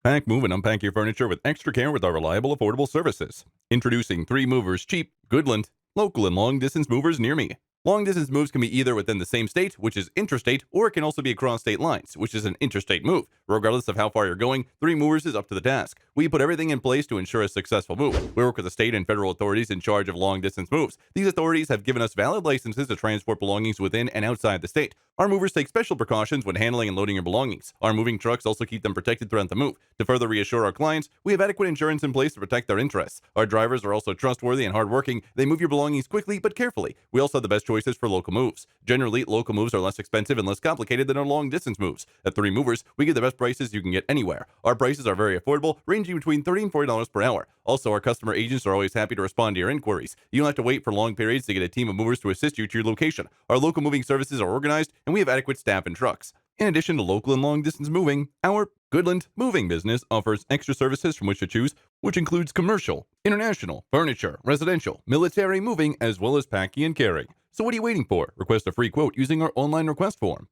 Pack, move, and unpack your furniture with extra care with our reliable, affordable services. Introducing 3 Movers Cheap, Goodland, local and long distance movers near me. Long distance moves can be either within the same state, which is interstate, or it can also be across state lines, which is an interstate move. Regardless of how far you're going, 3 Movers is up to the task. We put everything in place to ensure a successful move. We work with the state and federal authorities in charge of long distance moves. These authorities have given us valid licenses to transport belongings within and outside the state. Our movers take special precautions when handling and loading your belongings. Our moving trucks also keep them protected throughout the move. To further reassure our clients, we have adequate insurance in place to protect their interests. Our drivers are also trustworthy and hardworking. They move your belongings quickly but carefully. We also have the best choices for local moves. Generally, local moves are less expensive and less complicated than our long distance moves. At 3 Movers, we give the best prices you can get anywhere. Our prices are very affordable, ranging between $30 and $40 per hour. Also, our customer agents are always happy to respond to your inquiries. You don't have to wait for long periods to get a team of movers to assist you to your location. Our local moving services are organized, and we have adequate staff and trucks. In addition to local and long distance moving, our Goodland moving business offers extra services from which to choose, which includes commercial, international, furniture, residential, military moving, as well as packing and carrying. So what are you waiting for? Request a free quote using our online request form.